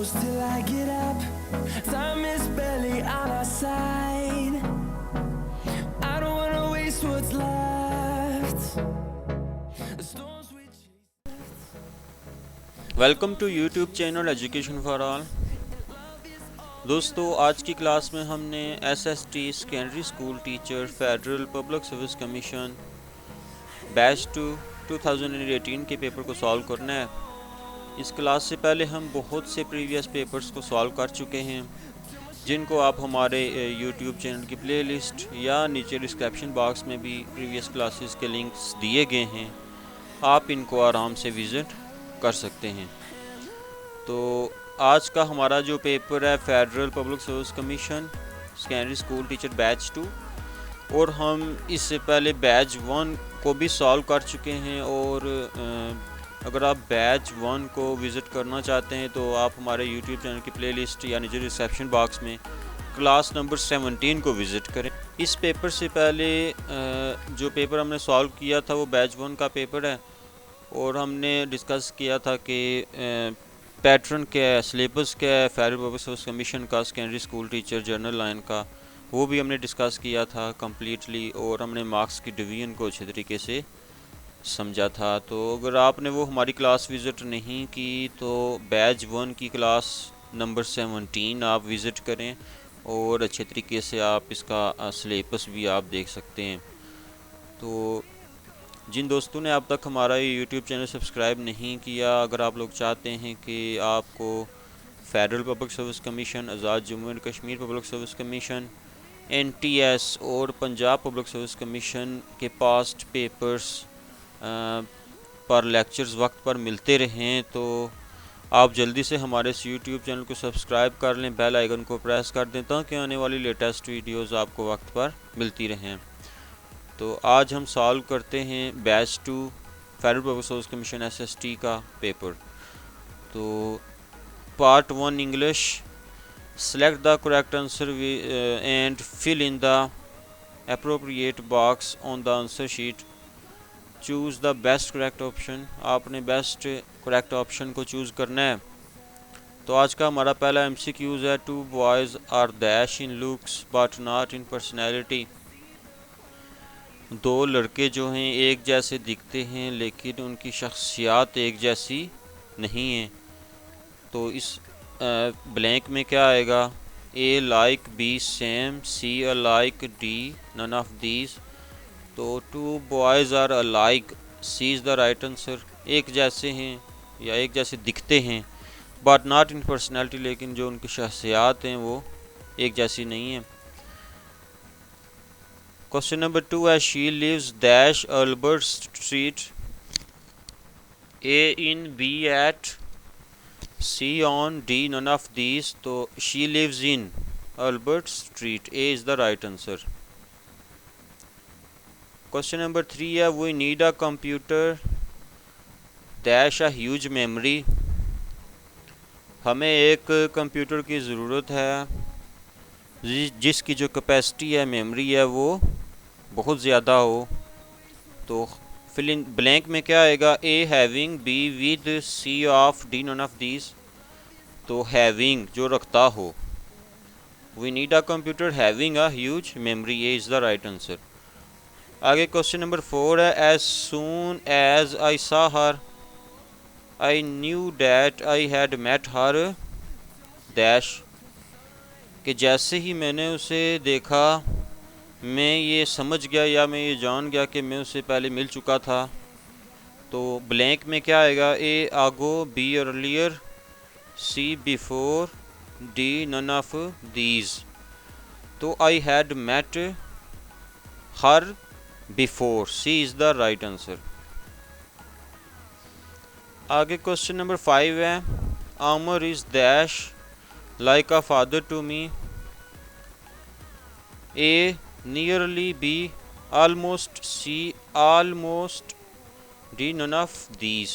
close till I get up. Time is barely on our side. I don't wanna waste what's left. The storms we chase. Welcome to YouTube channel education for all. दोस्तों, आज की class में हमने SST secondary school teacher federal public service commission batch 2 2018 के paper को solve करना है। इस क्लास से पहले हम बहुत से प्रीवियस पेपर्स को सॉल्व कर चुके हैं, जिनको आप हमारे यूट्यूब चैनल की प्लेलिस्ट या नीचे डिस्क्रिप्शन बॉक्स में भी प्रीवियस क्लासेस के लिंक्स दिए गए हैं, आप इनको आराम से विज़िट कर सकते हैं। तो आज का हमारा जो पेपर है federal public service commission secondary school teacher batch 2, और हम इससे पहले बैच 1 को भी सॉल्व कर चुके हैं। और अगर आप बैच 1 को विज़िट करना चाहते हैं तो आप हमारे यूट्यूब चैनल की प्लेलिस्ट या नीचे डिस्क्रिप्शन बॉक्स में क्लास नंबर 17 को विज़िट करें। इस पेपर से पहले जो पेपर हमने सॉल्व किया था वो बैच 1 का पेपर है, और हमने डिस्कस किया था कि पैटर्न क्या है, सिलेबस क्या है फेडरल पब्लिक सर्विस कमीशन का secondary school teacher general line का, वो भी हमने डिस्कस किया था कम्प्लीटली, और हमने मार्क्स की डिवीज़न को अच्छे तरीके से समझा था। तो अगर आपने वो हमारी क्लास विज़िट नहीं की तो बैच 1 की क्लास नंबर 17 आप विज़िट करें, और अच्छे तरीके से आप इसका सिलेबस भी आप देख सकते हैं। तो जिन दोस्तों ने अब तक हमारा ये यूट्यूब चैनल सब्सक्राइब नहीं किया, अगर आप लोग चाहते हैं कि आपको federal public service commission, Azad Jammu and Kashmir public service commission, NTS और पंजाब पब्लिक सर्विस कमीशन के पास्ट पेपर्स पर लेक्चर्स वक्त पर मिलते रहें, तो आप जल्दी से हमारे इस यूट्यूब चैनल को सब्सक्राइब कर लें, बेल आइकन को प्रेस कर दें ताकि आने वाली लेटेस्ट वीडियोज़ आपको वक्त पर मिलती रहें। तो आज हम सॉल्व करते हैं batch 2 federal public service commission SST का पेपर। तो part 1 English, select the correct answer and fill in the appropriate box on the answer sheet, choose the best correct option. आपने बेस्ट करेक्ट ऑप्शन को choose करना है। तो आज का हमारा पहला MCQs है, 2 boys are dash in looks but not in personality. दो लड़के जो हैं एक जैसे दिखते हैं लेकिन उनकी शख्सियत एक जैसी नहीं है। तो इस ब्लैंक में क्या आएगा? A like B same, C alike D none of these। तो 2 boys are alike, C is the right answer। एक जैसे हैं या एक जैसे दिखते हैं, but not in personality, लेकिन जो उनकी शख्सियत हैं वो एक जैसी नहीं है। क्वेश्चन नंबर 2 है, she lives dash Albert Street, A in, B at, C on, D none of these। तो she lives in Albert Street, A is the right answer। Question number 3 है, we need a computer dash a huge memory. हमें एक computer की ज़रूरत है जिसकी जो capacity है, मेमोरी है, वो बहुत ज़्यादा हो। तो फिल इन ब्लैंक में क्या आएगा? A having, B with, C of, D none of these. तो हैविंग जो रखता हो, we need a computer having a huge memory, A is the right answer. आगे क्वेश्चन नंबर 4 है, as soon as I saw her I knew that I had met her dash. कि जैसे ही मैंने उसे देखा मैं ये समझ गया या मैं ये जान गया कि मैं उससे पहले मिल चुका था। तो ब्लैंक में क्या आएगा? A ago, B earlier, C before, D none of these. तो I had met her before, C is the right answer. आगे क्वेश्चन नंबर 5 है, Amar is dash like a father to me. A nearly, B almost, C almost, D none of these।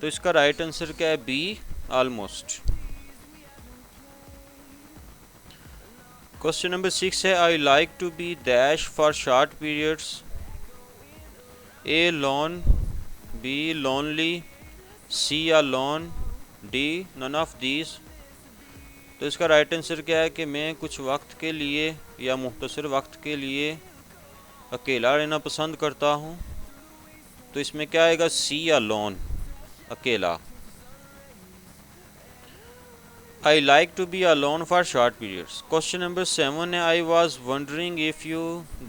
तो इसका right answer क्या है? B almost। Question number 6 है, I like to be dash for short periods. A lone, B lonely, C alone, D none of these. तो इसका right answer क्या है कि मैं कुछ वक्त के लिए या मुख्तसर वक्त के लिए अकेला रहना पसंद करता हूँ। तो इसमें क्या आएगा, सी अलोन, अकेला। I like to be alone for short periods. Question number 7 है, I was wondering if you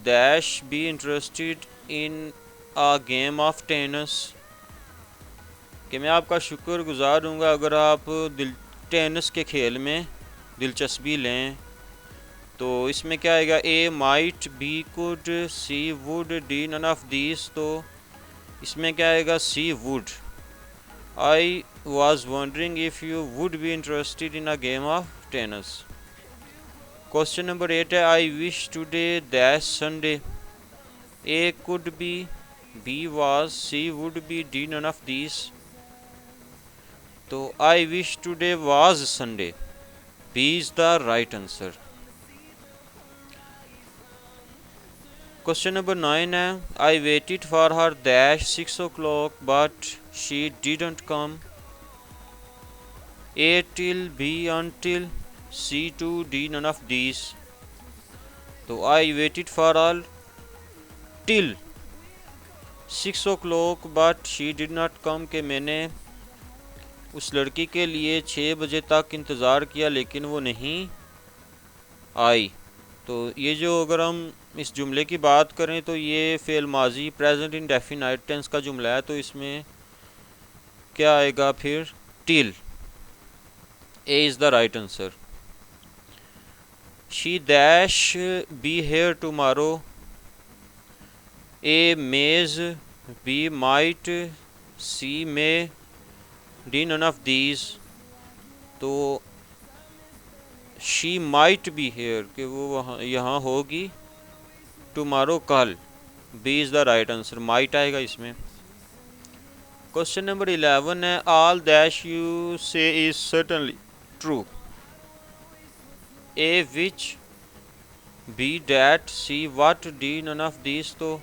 dash be interested in a game of tennis। कि मैं आपका शुक्रगुजार दूंगा अगर आप टेनिस के खेल में दिलचस्पी लें। तो इसमें क्या आएगा, A might, B could, C would, D none of these. तो इसमें क्या आएगा, C would. I was wondering if you would be interested in a game of tennis. Question number 8 है, I wish today dash Sunday। A could be, B was, C would be, D none of these। तो I wish today was Sunday, B is the right answer। Question number 9 है, I waited for her dash 6 o'clock but she didn't come। A till, B until, C to, D none of these। तो I waited for her till 6 o'clock but she did not come, कि मैंने उस लड़की के लिए 6 बजे तक इंतज़ार किया लेकिन वो नहीं आई। तो ये जो अगर हम इस जुमले की बात करें तो ये फ़ेल माजी प्रेजेंट इंडेफिनाइट टेंस का जुमला है। तो इसमें क्या आएगा फिर, till. A is the right answer. She dash be here tomorrow. A may, B might, C may, D none of these. तो शी माइट बी हेयर, कि वो वहाँ यहाँ होगी टुमारो, कल। B is the right answer, might आएगा इसमें। Question number 11 है, all dash you say is certainly true. A which, B that, C what, D none of this. तो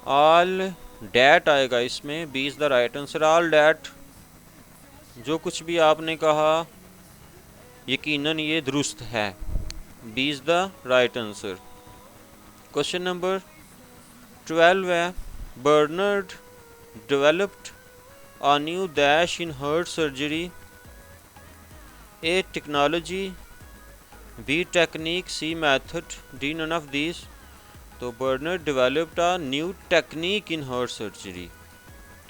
ऑल डैट आएगा इसमें, B is the right answer. All that, जो कुछ भी आपने कहा यकीनन ये दुरुस्त है, B is the right answer. Question number 12 है, Bernard developed a new dash in heart surgery। A technology, B technique, C method, D none of these। तो Bernard developed a new technique in heart surgery।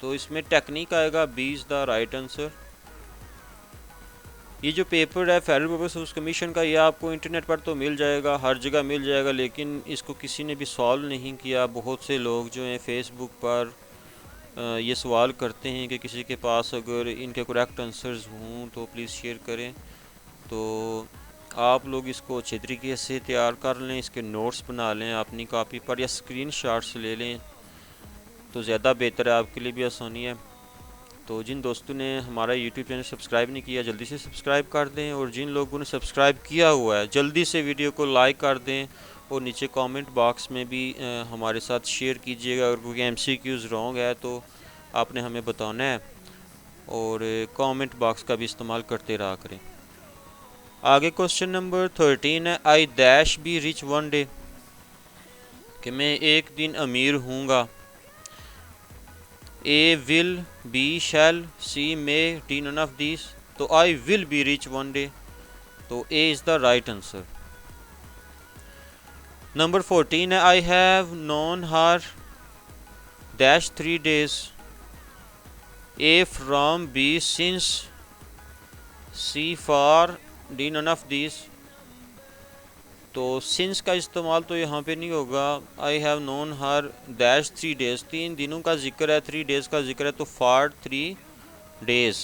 तो इसमें technique आएगा, B is the right answer. ये जो paper है federal public service commission का, ये आपको इंटरनेट पर तो मिल जाएगा, हर जगह मिल जाएगा, लेकिन इसको किसी ने भी सॉल्व नहीं किया। बहुत से लोग जो हैं फेसबुक पर ये सवाल करते हैं कि किसी के पास अगर इनके करेक्ट आंसर्स हों तो प्लीज़ शेयर करें। तो आप लोग इसको अच्छे तरीके से तैयार कर लें, इसके नोट्स बना लें अपनी कॉपी पर या स्क्रीनशॉट्स ले लें, तो ज़्यादा बेहतर है, आपके लिए भी आसानी है। तो जिन दोस्तों ने हमारा यूट्यूब चैनल सब्सक्राइब नहीं किया जल्दी से सब्सक्राइब कर दें, और जिन लोगों ने सब्सक्राइब किया हुआ है जल्दी से वीडियो को लाइक कर दें, और नीचे कमेंट बॉक्स में भी हमारे साथ शेयर कीजिएगा। अगर कोई MCQs रॉन्ग है तो आपने हमें बताना है, और कमेंट बॉक्स का भी इस्तेमाल करते रहा करें। आगे क्वेश्चन नंबर 13 है, I dash be rich one day. कि मैं एक दिन अमीर हूँगा। A will, B shall, C may, D none of this. तो I will be rich one day. तो A is the right answer. Number 14 है, I have known her dash 3 days। A from, B since, C for, D none of this. तो since का इस्तेमाल तो यहाँ पे नहीं होगा। I have known her dash 3 days, 3 दिनों का जिक्र है, 3 days का जिक्र है, तो फॉर 3 days।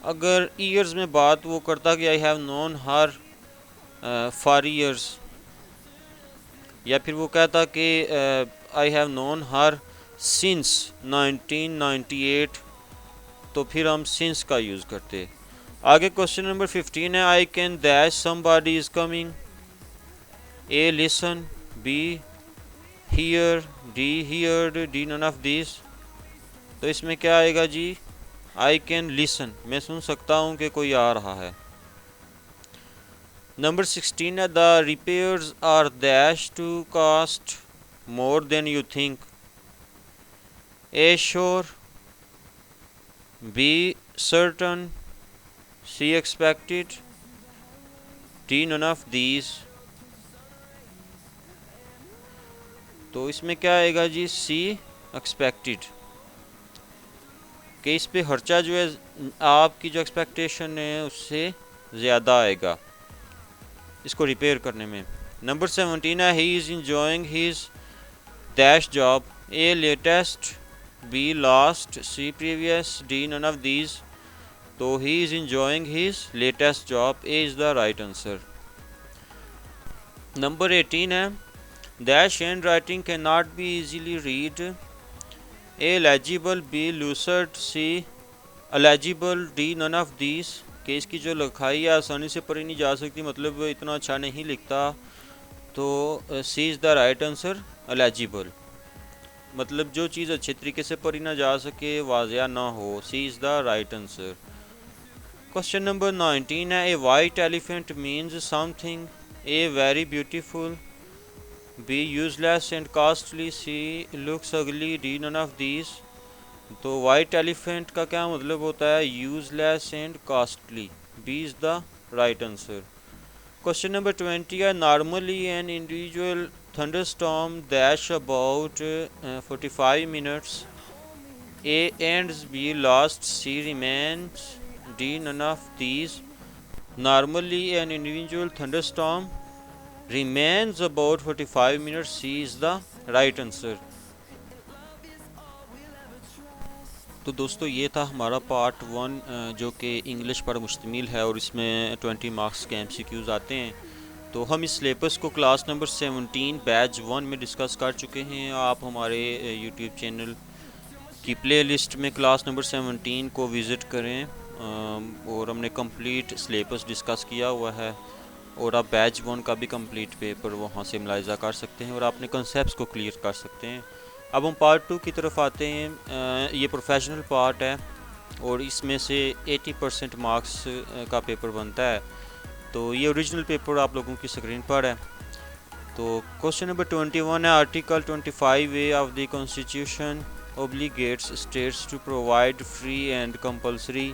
अगर ईयर्स में बात वो करता कि आई have known her for years, या फिर वो कहता कि आई हैव नोन हर सिंस 1998, तो फिर हम सिंस का यूज़ करते। आगे क्वेश्चन नंबर 15 है, I can dash somebody is coming. A listen, B hear, D heard, D none of this. तो इसमें क्या आएगा जी, आई कैन लिसन, मैं सुन सकता हूँ कि कोई आ रहा है। नंबर 16 है the repairs are dash to cost more than you think. A sure, B certain, C expected, D none of these. तो इसमें क्या आएगा जी, सी एक्सपेक्टेड, कि इस पे खर्चा जो है आपकी जो एक्सपेक्टेशन है उससे ज़्यादा आएगा इसको रिपेयर करने में। नंबर 17 है he is enjoying his dash job. A latest, B last, C previous, D none of these. तो he is enjoying his latest job, A is the right answer. Number 18 है dash handwriting can not be easily read. A legible, B lucid, C illegible, D none of these. कि इसकी जो लिखाई है आसानी से पढ़ी नहीं जा सकती, मतलब इतना अच्छा नहीं लिखता। तो C is the right answer, अलेजिबल, मतलब जो चीज़ अच्छे तरीके से पढ़ी ना जा सके, वाज़िया ना हो, C is the right answer. Question number 19 है A white elephant means something. A very beautiful, B useless and costly, C looks ugly, D none of these. तो वाइट एलिफेंट का क्या मतलब होता है, useless and costly, B is the right answer. Question number 20 है normally an individual thunderstorm dash about 45 minutes. A ends, B last, C remains, D none of these. Normally an individual thunderstorm remains about 45 minutes, C is the right answer। तो दोस्तों ये था हमारा part 1 जो कि English पर मुश्तमिल है और इसमें 20 मार्क्स के MCQs आते हैं। तो हम इस सिलेबस को क्लास नंबर 17 बैच 1 में डिस्कस कर चुके हैं। आप हमारे यूट्यूब चैनल की प्लेलिस्ट में क्लास नंबर 17 को विज़िट करें और हमने कंप्लीट सिलेबस डिस्कस किया हुआ है और आप बैच 1 का भी कंप्लीट पेपर वहाँ से मुलाहिज़ा कर सकते हैं और अपने कॉन्सेप्ट्स को क्लियर कर सकते हैं। अब हम पार्ट 2 की तरफ आते हैं। ये प्रोफेशनल पार्ट है और इसमें से 80% मार्क्स का पेपर बनता है। तो ये ओरिजिनल पेपर आप लोगों की स्क्रीन पर है। तो क्वेश्चन नंबर 21 है article 25A of the constitution obligates states to provide free and compulsory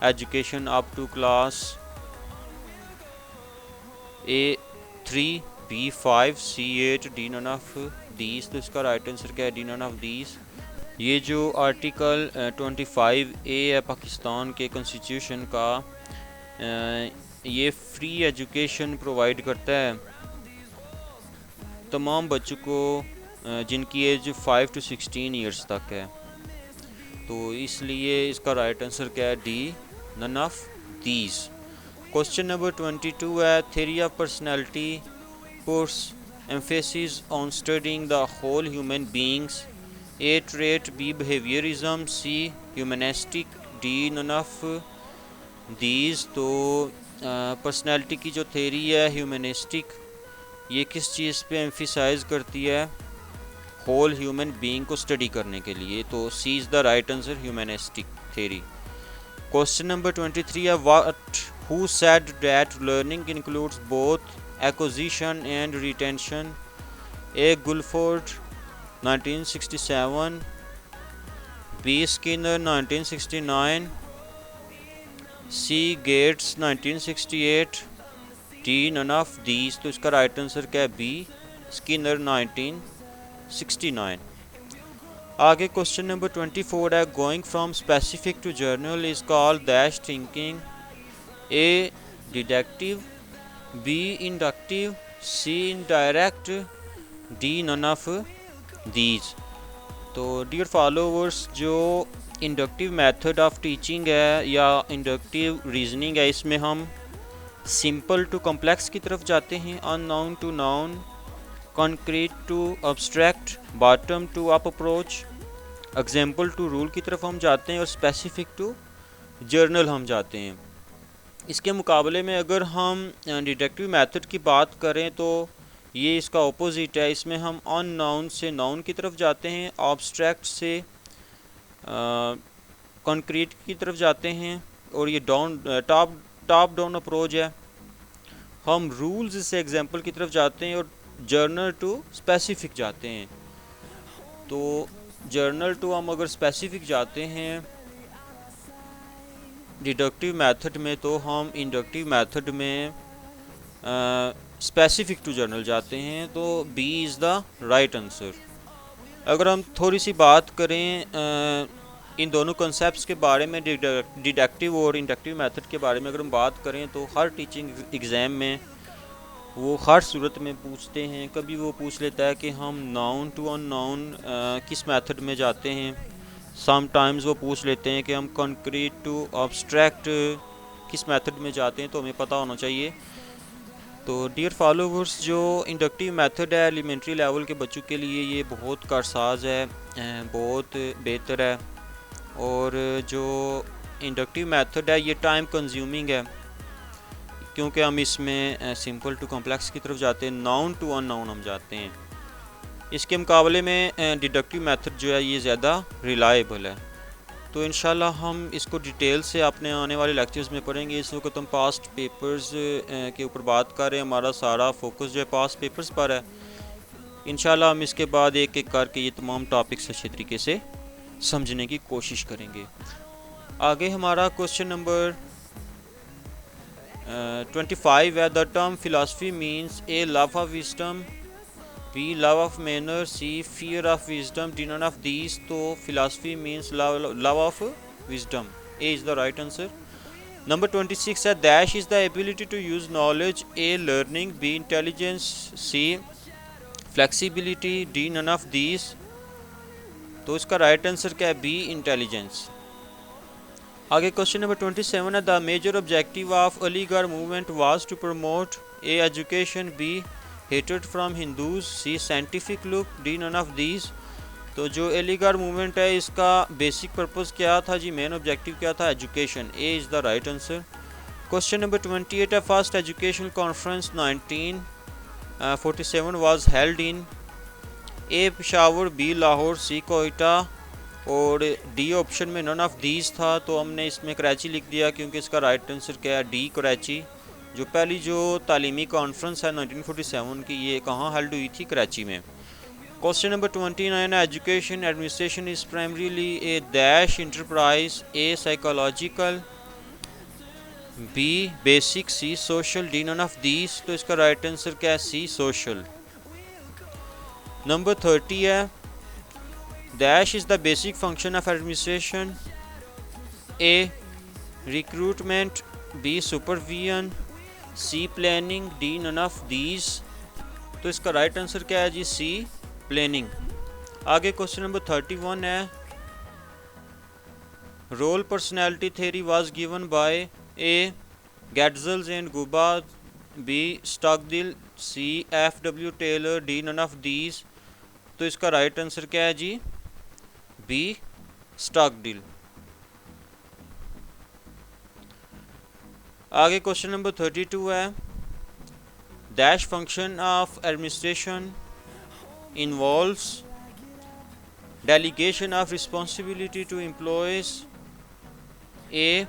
education up to class A3, B5, C8, D none of these। तो इसका राइट आंसर क्या है, D none of these। ये जो article 25A है पाकिस्तान के constitution का, ये फ्री एजुकेशन प्रोवाइड करता है तमाम बच्चों को जिनकी एज 5 to 16 ईयर्स तक है। तो इसलिए इसका राइट आंसर क्या है, D none of these. Question number 22 है theory of personality puts emphasis on studying the whole human beings. A trait, B behaviourism, C humanistic, D none of these. तो personality की जो थ्योरी है humanistic, ये किस चीज़ पे एम्फिसाइज करती है, होल ह्यूमन बीइंग को स्टडी करने के लिए। तो C is the right answer, humanistic theory. Question number 23 है what who said that learning includes both acquisition and retention. A Guilford 1967, B Skinner 1969, C Gates 1968, D none of these. तो इसका right answer क्या है, B Skinner 1969। आगे question number 24 है going from specific to general is called dash thinking. A deductive, B inductive, C indirect, D none of these. तो dear followers, जो inductive method of teaching है या inductive reasoning है, इसमें हम simple to complex की तरफ जाते हैं, unknown to known, concrete to abstract, bottom to up approach, example to rule की तरफ हम जाते हैं और स्पेसिफिक टू जर्नल हम जाते हैं। इसके मुकाबले में अगर हम डिडक्टिव मेथड की बात करें तो ये इसका ऑपोजिट है। इसमें हम अननाउन से नाउन की तरफ जाते हैं, अब्स्ट्रैक्ट से कंक्रीट की तरफ जाते हैं और ये टॉप डाउन अप्रोच है। हम रूल्स से एग्जांपल की तरफ जाते हैं और जर्नल टू स्पेसिफिक जाते हैं। तो जर्नल टू हम अगर स्पेसिफिक जाते हैं डिडक्टिव मेथड में, तो हम इंडक्टिव मेथड में स्पेसिफिक टू जर्नल जाते हैं, तो B is the right answer. अगर हम थोड़ी सी बात करें इन दोनों कॉन्सेप्ट्स के बारे में, डिडक्टिव और इंडक्टिव मेथड के बारे में अगर हम बात करें, तो हर टीचिंग एग्ज़ाम में वो हर सूरत में पूछते हैं। कभी वो पूछ लेता है कि हम नाउन टू अननाउन किस मेथड में जाते हैं। समटाइम्स वो पूछ लेते हैं कि हम कंक्रीट टू अब्स्ट्रैक्ट किस मेथड में जाते हैं, तो हमें पता होना चाहिए। तो डियर फॉलोवर्स, जो इंडक्टिव मेथड है एलिमेंट्री लेवल के बच्चों के लिए ये बहुत कारसाज है, बहुत बेहतर है। और जो इंडक्टिव मेथड है ये टाइम कंज्यूमिंग है, क्योंकि हम इसमें सिंपल टू कॉम्प्लेक्स की तरफ जाते हैं, नाउन टू अननाउन हम जाते हैं। इसके मुकाबले में डिडक्टिव मेथड जो है ये ज़्यादा रिलायबल है। तो इंशाल्लाह हम इसको डिटेल से अपने आने वाले लेक्चर्स में पढ़ेंगे। इस वक्त हम पास्ट पेपर्स के ऊपर बात कर रहे हैं, हमारा सारा फोकस जो है पास्ट पेपर्स पर है। इंशाल्लाह हम इसके बाद एक एक करके ये तमाम टॉपिक्स अच्छे तरीके से समझने की कोशिश करेंगे। आगे हमारा क्वेश्चन नंबर 25 है। The term philosophy means A love of wisdom, B love of manner, C fear of wisdom, D none of these. तो philosophy means love of wisdom, A is the right answer. Number 26 है। Dash is the ability to use knowledge, A learning, B intelligence, C flexibility, D none of these. तो इसका right answer क्या है? B intelligence. आगे question number 27 है। The major objective of Aligarh movement was to promote A education, B hated from Hindus, C scientific look, D none of these. तो जो Aligarh movement है इसका बेसिक पर्पस क्या था जी? मेन ऑब्जेक्टिव क्या था? Education, A is the right answer. Question number 28 है। First educational conference 1947 was held in, A Peshawar, B Lahore, C Quetta और डी ऑप्शन में नन ऑफ दीज था। तो हमने इसमें कराची लिख दिया क्योंकि इसका राइट आंसर क्या है? डी कराची। जो पहली जो तालीमी कॉन्फ्रेंस है 1947 की, ये कहाँ हेल्ड हुई थी? कराची में। क्वेश्चन नंबर 29 है। Education administration is primarily a dash enterprise, A psychological, B basic, C social, D none of these. तो इसका राइट आंसर क्या है? सी सोशल। नंबर 30 है। Dash is the basic function of administration, A recruitment, B supervision, C planning, D none of these। तो इसका right answer क्या है जी? C planning. आगे क्वेश्चन नंबर 31 है। Role personality theory was given by A Getzels and Guba, B Stogdill, C F W. Taylor, D none of these. तो इसका right answer क्या है जी? बी स्टॉकडिल। आगे क्वेश्चन नंबर 32 है। Dash function of administration involves delegation of responsibility to employees, A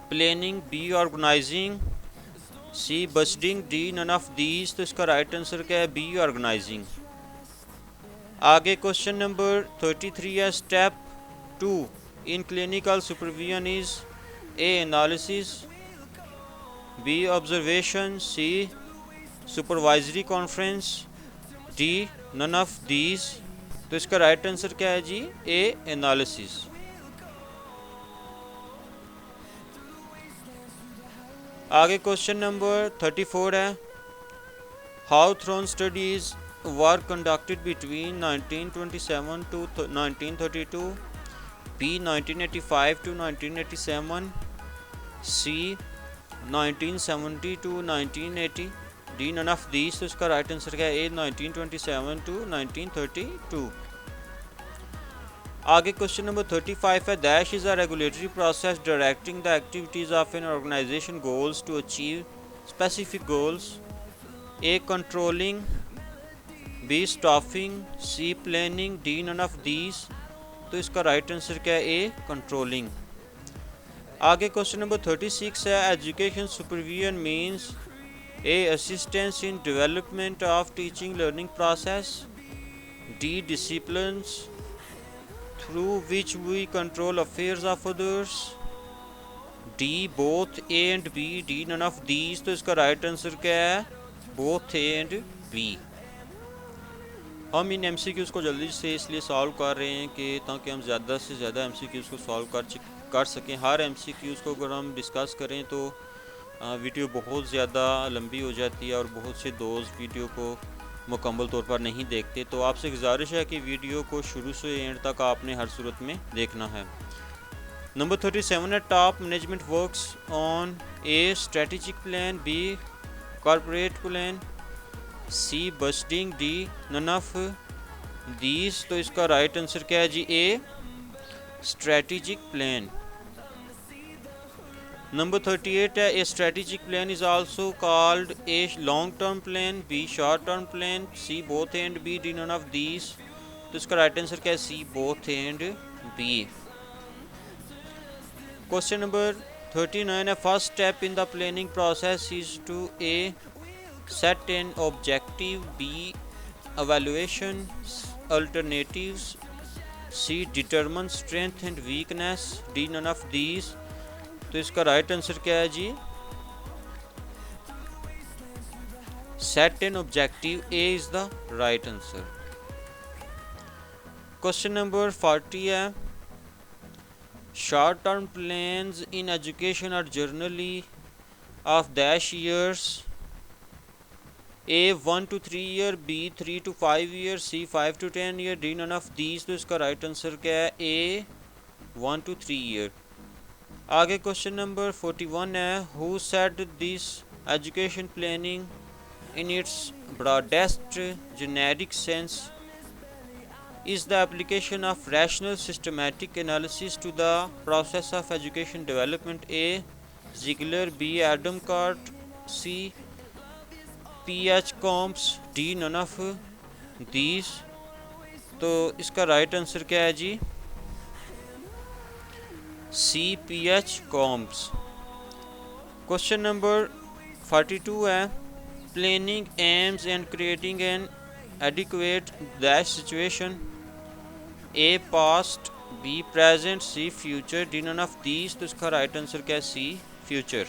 planning, B organising, C budgeting, D none of these. तो इसका right answer क्या है? B organising. आगे क्वेश्चन नंबर 33 है। Step 2 in clinical supervision is, A analysis, B observation, C supervisory conference, D none of these. तो इसका right answer क्या है जी? A analysis. आगे क्वेश्चन नंबर 34 है। How throne studies were conducted between 1927 to 1932, B 1985 to 1987, C 1970 to 1980, D none of these। तो इसका right answer क्या है? A 1927 to 1932। आगे क्वेश्चन नंबर 35 है। Dash is a regulatory process directing the activities of an organisation goals to achieve specific goals, A controlling, B staffing, C planning, D none of these। तो इसका right answer क्या है? A, controlling. आगे question number 36 है, education supervision means A, assistance in development of teaching learning process, D, disciplines through which we control affairs of others, D, both A and B, D, none of these. तो इसका right answer क्या है? Both A and B. हम इन MCQs को जल्दी से इसलिए सॉल्व कर रहे हैं कि ताकि हम ज़्यादा से ज़्यादा एमसीक्यूज़ को सॉल्व कर सकें। हर एमसीक्यूज़ को अगर हम डिस्कस करें तो वीडियो बहुत ज़्यादा लंबी हो जाती है और बहुत से दोस्त वीडियो को मुकम्मल तौर पर नहीं देखते। तो आपसे गुजारिश है कि वीडियो को शुरू से एंड तक आपने हर सूरत में देखना है। नंबर 37 है, top management works on A, strategic plan, B, corporate plan, C, budgeting, D, none of these. तो इसका राइट आंसर क्या है जी? A, strategic plan. नंबर 38 है, a strategic plan is also called A long term plan, B, short term plan, C, both and B, D, none of these. तो इसका right answer क्या है? C, both and B. Question number 39 है, first step in the planning process is to A, set an objective, B, evaluation alternatives, C, determine strength and weakness, D, none of these। तो इसका right answer क्या है जी? set an objective, A is the right answer। Question number 40 है, short term plans in education are generally of dash years, A 1 to 3 year, B 3 to 5 year, C 5 to 10 year, D none of these। तो इसका right answer क्या है? A 1 to 3 year। आगे question number 41 है, Who said this education planning in its broadest generic sense is the application of rational systematic analysis to the process of education development? A, Ziegler, B, Adam Cart, C, P.H. Combs, D, none of these। तो इसका right answer क्या है जी? C, P.H. Combs। Question number 42 है, planning AIIMS and creating an adequate दैश situation, A, past, B, present, C, future, D, none of these। तो इसका right answer क्या है? C, future.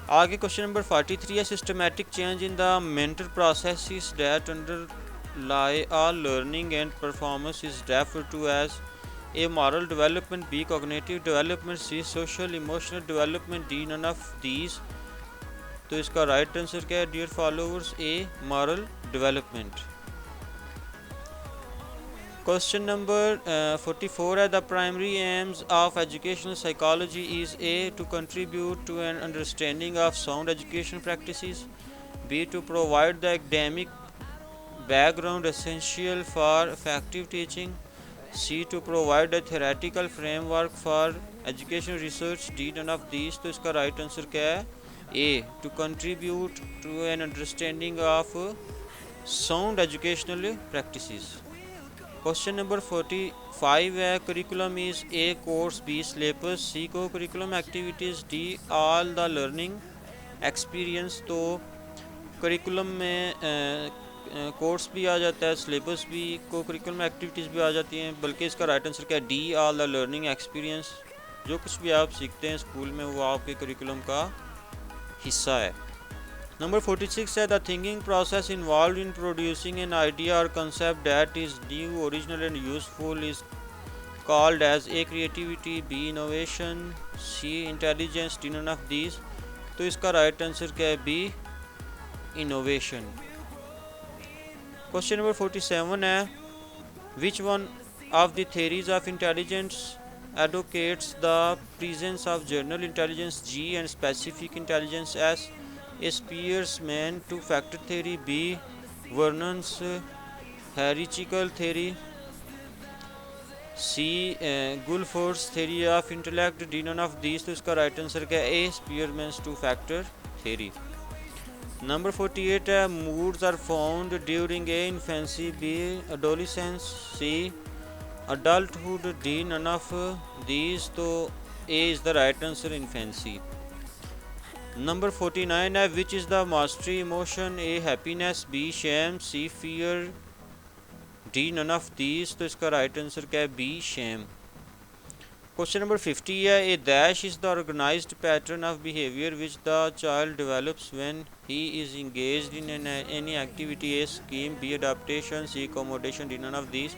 आगे क्वेश्चन नंबर 43 है, systematic change in the mental processes that underlie all learning and performance is referred to as A, moral development, B, cognitive development, C, social emotional development, D, none of these. तो इसका right answer क्या है dear followers? A, moral development. Question number 44 है, the primary aims of educational psychology is A, to contribute to an understanding of sound education practices, B, to provide the academic background essential for effective teaching, C, to provide a theoretical framework for education research, D, none of these. तो इसका right answer क्या है? A, to contribute to an understanding of sound educational practices. Question number 45 है, curriculum is A, course, B, syllabus, C, co curriculum activities, D, all the learning experience. तो curriculum में course भी आ जाता है, syllabus भी, को करिकुलम एक्टिविटीज़ भी आ जाती हैं, बल्कि इसका राइट आंसर क्या है? D, all the learning experience. जो कुछ भी आप सीखते हैं स्कूल में वो आपके करिकुलम का हिस्सा है। नंबर 46 है, the thinking process involve in producing an idea और concept that is new, original and useful is called as A, creativity, B, innovation, C, intelligence, D, none of these. तो इसका राइट आंसर क्या है? B, innovation. Question number 47 है, which one of the theories of intelligence advocates the presence of general intelligence, G, and specific intelligence, S, A, Spearman two-factor theory, B, Vernon's hierarchical theory, C, Guilford's theory of intellect, D, none of these। तो इसका right answer क्या है? A, Spearman's two-factor theory। Number 48 है moods are found during A infancy, B adolescence, C adulthood, D none of these. तो A is the right answer, infancy. Number 49 है which is the mastery emotion, A happiness, B shame, C fear, D none of these. तो इसका right answer क्या है, B shame. Question number 50 है a dash is the organized pattern of behavior which the child develops when he is engaged in any activity, A scheme, B adaptation, C accommodation, D none of these.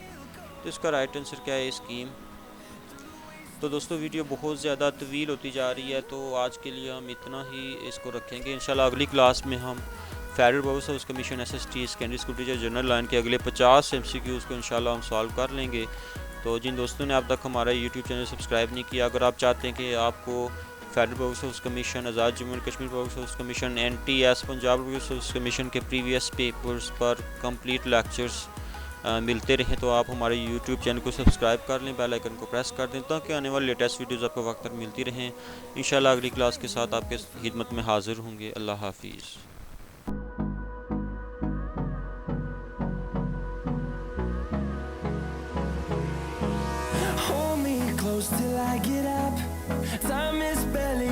तो इसका right answer क्या है, scheme. तो दोस्तों video बहुत ज़्यादा तवील होती जा रही है, तो आज के लिए हम इतना ही इसको रखेंगे. इंशाल्लाह अगली क्लास में हम federal public service commission SST secondary school teacher general line के अगले 50 MCQs को इंशाल्लाह हम सॉल्व कर लेंगे. तो जिन दोस्तों ने अब तक हमारा यूट्यूब चैनल सब्सक्राइब नहीं किया, अगर आप चाहते हैं कि आपको federal public service commission, Azad Jammu and Kashmir public service commission, NTS Punjab public service commission के प्रीवियस पेपर्स पर कंप्लीट लेक्चर्स मिलते रहें, तो आप हमारे यूट्यूब चैनल को सब्सक्राइब कर लें, बेल आइकन को प्रेस कर दें ताकि आने वाली लेटेस्ट वीडियोज़ आपको वक्त पर मिलती रहें. इंशाल्लाह अगली क्लास के साथ आपके खिदमत में हाजिर होंगे. अल्लाह हाफिज़. Hold me close till I get up. Time is barely